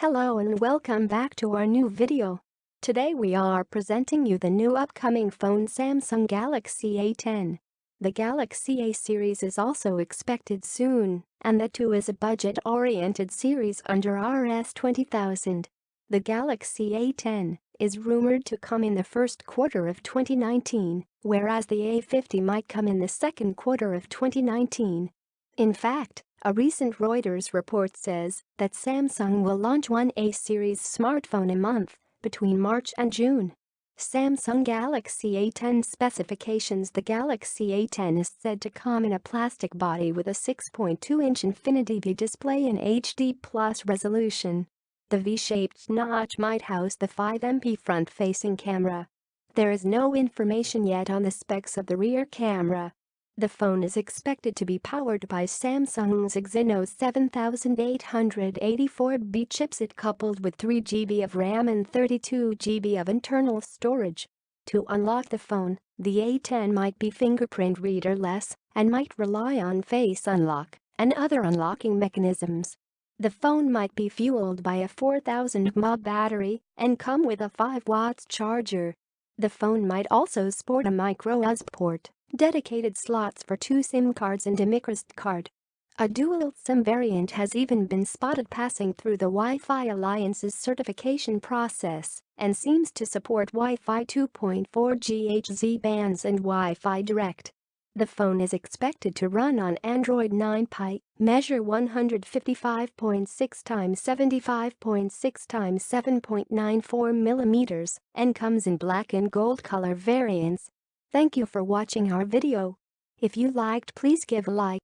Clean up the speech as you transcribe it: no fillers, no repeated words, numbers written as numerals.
Hello and welcome back to our new video. Today we are presenting you the new upcoming phone Samsung Galaxy A10. The Galaxy A series is also expected soon, and the 2 is a budget-oriented series under Rs 20,000. The Galaxy A10 is rumored to come in the first quarter of 2019, whereas the A50 might come in the second quarter of 2019. In fact, a recent Reuters report says that Samsung will launch one A-series smartphone a month between March and June. Samsung Galaxy A10 specifications. The Galaxy A10 is said to come in a plastic body with a 6.2-inch Infinity V display in HD+ resolution. The V-shaped notch might house the 5MP front-facing camera. There is no information yet on the specs of the rear camera. The phone is expected to be powered by Samsung's Exynos 7884B chipset coupled with 3GB of RAM and 32GB of internal storage. To unlock the phone, the A10 might be fingerprint readerless and might rely on face unlock and other unlocking mechanisms. The phone might be fueled by a 4000 mAh battery and come with a 5-watt charger. The phone might also sport a microSD port, dedicated slots for 2 SIM cards and a microSD card. A dual SIM variant has even been spotted passing through the Wi-Fi Alliance's certification process and seems to support Wi-Fi 2.4 GHz bands and Wi-Fi Direct. The phone is expected to run on Android 9 Pie, measure 155.6 x 75.6 x 7.94 mm, and comes in black and gold color variants. Thank you for watching our video. If you liked, please give a like.